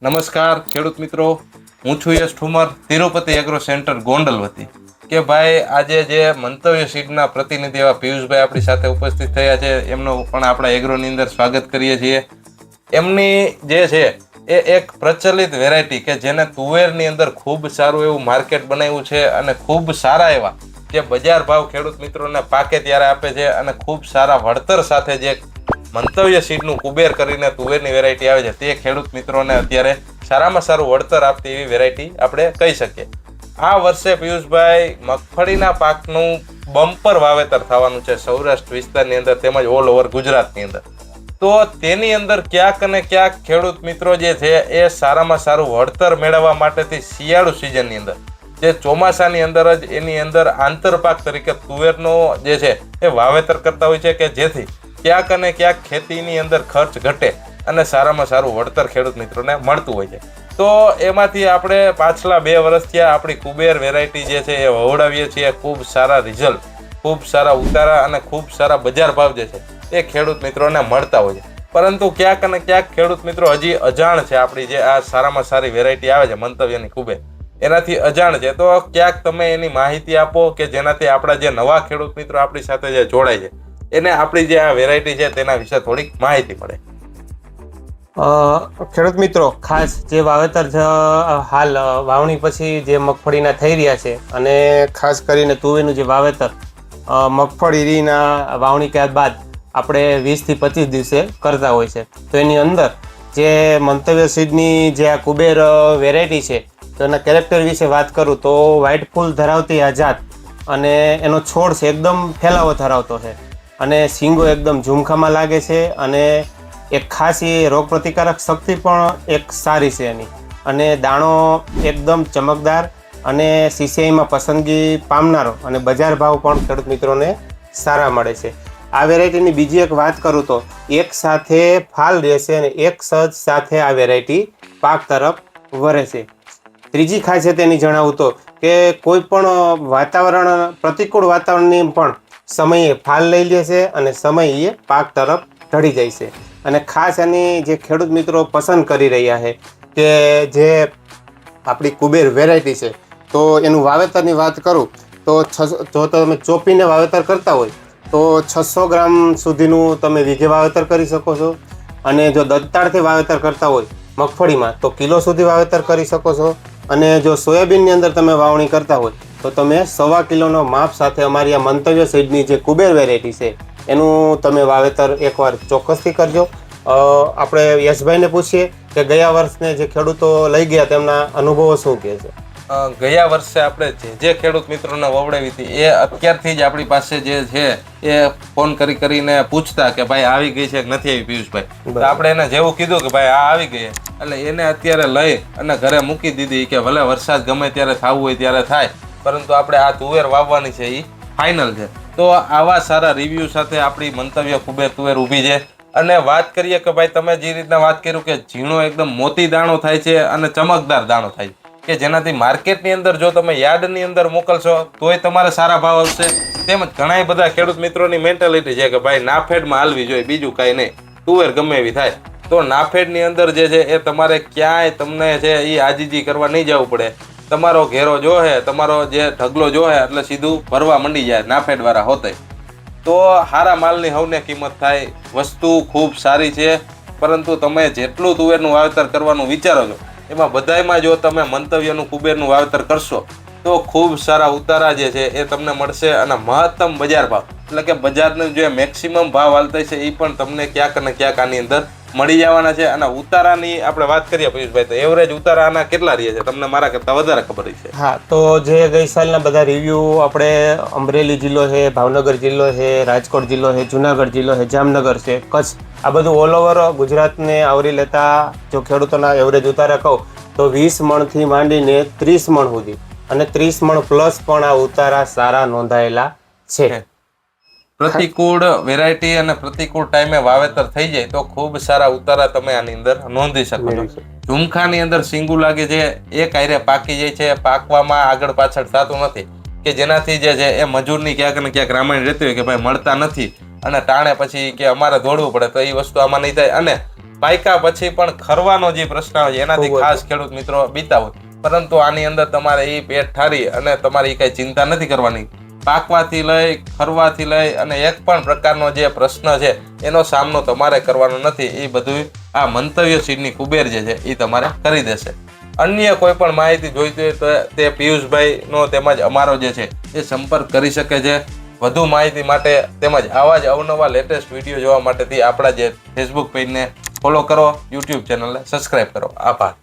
નમસ્કાર ખેડૂત મિત્રો, હું છું યશ ઠુમર, તિરુપતિ એગ્રો સેન્ટર ગોંડલ વતી. કે ભાઈ આજે જે મંતવ્ય સીડના પ્રતિનિધિ એવા પિયુષભાઈ આપણી સાથે ઉપસ્થિત થયા છે, એમનું પણ આપણા એગ્રોની અંદર સ્વાગત કરીએ છીએ. એમની જે છે એ એક પ્રચલિત વેરાયટી કે જેને તુવેરની અંદર ખૂબ સારું એવું માર્કેટ બનાવ્યું છે અને ખૂબ સારા એવા જે બજાર ભાવ ખેડૂત મિત્રોને પાકે ત્યારે આપે છે અને ખૂબ સારા વળતર સાથે જે મંતવ્ય સીડનું કુબેર કરીને તુવેરની વેરાયટી આવે છે તે ખેડૂત મિત્રોને અત્યારે સારામાં સારું વળતર આપતી એવી વેરાયટી આપણે કહી શકીએ. આ વર્ષે પિયુષભાઈ મગફળીના પાકનું બમ્પર વાવેતર થવાનું છે સૌરાષ્ટ્ર વિસ્તારની અંદર તેમજ ઓલ ઓવર ગુજરાતની અંદર. તો તેની અંદર ક્યાંક અને ક્યાંક ખેડૂત મિત્રો જે છે એ સારામાં સારું વળતર મેળવવા માટેથી શિયાળુ સિઝનની અંદર જે ચોમાસાની અંદર જ એની અંદર આંતરપાક તરીકે તુવેરનો જે છે એ વાવેતર કરતા હોય છે કે જેથી ક્યાંક અને ક્યાંક ખેતીની અંદર ખર્ચ ઘટે અને સારામાં સારું વળતર ખેડૂત મિત્રોને મળતું હોય છે. તો એમાંથી આપણે પાછલા 2 વર્ષથી આપણી કુબેર વેરાયટી જે છે એ વવડાવીએ છીએ. ખૂબ સારા રિઝલ્ટ, ખૂબ સારા ઉતારા અને ખૂબ સારા બજાર ભાવ જે છે એ ખેડૂત મિત્રોને મળતા હોય છે. પરંતુ ક્યાંક અને ક્યાંક ખેડૂત મિત્રો હજી અજાણ છે આપણી જે આ સારામાં સારી વેરાયટી આવે છે મંતવ્યની કુબેર, એનાથી અજાણ છે. તો ક્યાંક તમે એની માહિતી આપો કે જેનાથી આપણા જે નવા ખેડૂત મિત્રો આપણી સાથે જે જોડાય છે એને આપણી જે આ વેરાયટી છે તેના વિશે થોડીક માહિતી મળે. ખેડૂત મિત્રો, ખાસ જે વાવેતર હાલ વાવણી પછી જે મગફળીના થઈ રહ્યા છે અને ખાસ કરીને તુવેરનું જે વાવેતર મગફળીના વાવણી કર્યા બાદ આપણે 20 થી 25 દિવસે કરતા હોય છે. તો એની અંદર જે મંતવ્ય સીડની જે આ કુબેર વેરાયટી છે તો એના કેરેક્ટર વિશે વાત કરું તો વ્હાઇટ ફૂલ ધરાવતી આ જાત અને એનો છોડ છે એકદમ ફેલાવો ધરાવતો છે અને શીંગો એકદમ ઝુમખામાં લાગે છે અને એક ખાસ એ રોગ પ્રતિકારક શક્તિ પણ એક સારી છે એની અને દાણો એકદમ ચમકદાર અને સીસીઆઈમાં પસંદગી પામનારો અને બજાર ભાવ પણ ખેડૂત મિત્રોને સારા મળે છે. આ વેરાયટીની બીજી એક વાત કરું તો એક સાથે ફાલ રહેશે અને એક સજ સાથે આ વેરાયટી પાક તરફ વરે છે. ત્રીજી ખાસિયત એની જણાવું તો કે કોઈ પણ વાતાવરણ પ્રતિકૂળ વાતાવરણની પણ સમયે ફાલ લઈ લે છે અને સમયે પાક તરફ ઢળી જાય છે. અને ખાસ એની જે ખેડૂત મિત્રો પસંદ કરી રહ્યા છે કે જે આપણી કુબેર વેરાયટી છે તો એનું વાવેતરની વાત કરું તો જો તમે ચોપીને વાવેતર કરતા હોય તો 600 ગ્રામ સુધીનું તમે વીઘે વાવેતર કરી શકો છો અને જો દંતાળથી વાવેતર કરતા હોય મગફળીમાં તો કિલો સુધી વાવેતર કરી શકો છો અને જો સોયાબીનની અંદર તમે વાવણી કરતા હોય તો તમે 1.25 કિલોનો માપ સાથે અમારી આ મંતવ્ય સીડની જે કુબેર વેરાયટી છે એનું તમે વાવેતર એકવાર ચોક્કસથી કરજો. આપણે યશભાઈને પૂછીએ કે ગયા વર્ષને જે ખેડૂતો લઈ ગયા તેમના અનુભવો શું કહે છે. ગયા વર્ષે આપણે જે ખેડૂત મિત્રોને વવડાવી હતી એ અત્યારથી જ આપણી પાસે જે છે એ ફોન કરીને પૂછતા કે ભાઈ આવી ગઈ છે કે નથી આવી પિયુષભાઈ. તો આપણે એને જેવું કીધું કે ભાઈ આ આવી ગઈ એટલે એને અત્યારે લઈ અને ઘરે મૂકી દીધી કે ભલે વરસાદ ગમે ત્યારે થવું હોય ત્યારે થાય, પરંતુ આપણે આ તુવેર વાવવાની છે એ ફાઇનલ છે. તો આવા સારા રિવ્યૂ સાથે આપણી મંતવ્ય કુબેર તુવેર ઊભી છે. અને વાત કરીએ કે ભાઈ તમે જે રીતના વાત કર્યું કે ઝીણો એકદમ મોતી દાણો થાય છે અને ચમકદાર દાણો થાય કે જેનાથી માર્કેટની અંદર જો તમે યાર્ડની અંદર મોકલશો તોય તમારે સારા ભાવ આવશે. તેમજ ઘણા બધા ખેડૂત મિત્રોની મેન્ટાલિટી છે કે ભાઈ નાફેડમાં હાલવી જોઈએ, બીજું કાંઈ નહીં, તુવેર ગમે એવી થાય. તો નાફેડની અંદર જે છે એ તમારે ક્યાંય તમને છે એ આજીજી કરવા નહીં જવું પડે. તમારો ઘેરો જોહે, તમારો જે ઢગલો જોહે એટલે સીધું ભરવા મંડી જાય નાફેડવાળા હોતે. તો સારા માલની હવને કિંમત થાય. વસ્તુ ખૂબ સારી છે, પરંતુ તમે જેટલું તુવેરનું વાવેતર કરવાનું વિચારો છો એમાં બધાયમાં જો તમે મંતવ્યનું કુબેરનું વાવેતર કરશો તો ખૂબ સારા ઉતારા જે છે એ તમને મળશે અને મહત્તમ બજાર ભાવ એટલે કે બજારનો જે મેક્સિમમ ભાવ હાલતા છે એ પણ તમને ક્યાંક અને ક્યાંક આની અંદર મળી જવાના છે. અને ઉતારાની આપણે વાત કરીએ પિયુષભાઈ તો એવરેજ ઉતારા આના કેટલા રહે છે તમને મારા કરતાં વધારે ખબર છે. હા, તો જે ગઈ સાલના બધા રિવ્યૂ આપણે અમરેલી જિલ્લો છે, ભાવનગર જિલ્લો છે, રાજકોટ જિલ્લો છે, જુનાગઢ જિલ્લો છે, જામનગર છે, કચ્છ, આ બધું ઓલ ઓવર ગુજરાતને આવરી લેતા જો ખેડૂતોના એવરેજ ઉતારા કહું તો 20 મણથી માંડીને 30 મણ સુધી અને 30 મણ પ્લસ પણ આ ઉતારા સારા નોંધાયેલા છે. પ્રતિકૂળ વેરાયટી અને પ્રતિકૂળ ટાઈમે વાવેતર થઈ જાય તો ખૂબ સારા ઉતારા તમે આની અંદર નોંધી શકો છો. ઝુમખાની અંદર સિંગુ લાગે છે એ કાયરે પાકી જાય છે, પાકવામાં આગળ પાછળ થતું નથી કે જેનાથી જે છે એ મજૂરની ક્યાંક ને ક્યાંક રામાયણ રહેતી હોય કે ભાઈ મળતા નથી અને ટાણે પછી કે અમારે દોડવું પડે તો એ વસ્તુ આમાં નહીં થાય. અને પાયકા પછી પણ ખરવાનો જે પ્રશ્ન આવે છે એનાથી ખાસ ખેડૂત મિત્રો બીતા હોય, પરંતુ આની અંદર તમારે એ પેટ ઠારી અને તમારે કઈ ચિંતા નથી કરવાની. પાકવાથી લઈ ખરવાથી લઈ અને એક પણ પ્રકારનો જે પ્રશ્ન છે એનો સામનો તમારે કરવાનો નથી. એ બધું આ મંતવ્ય સીડની કુબેર જે છે એ તમારે કરી દેશે. અન્ય કોઈ પણ માહિતી જોઈતી હોય તો તે પિયુષભાઈનો તેમજ અમારો જે છે એ સંપર્ક કરી શકે છે. વધુ માહિતી માટે તેમજ આવા જ અવનવા લેટેસ્ટ વિડીયો જોવા માટેથી આપણા જે ફેસબુક પેજને ફોલો કરો, યુટ્યુબ ચેનલને સબસ્ક્રાઈબ કરો. આભાર.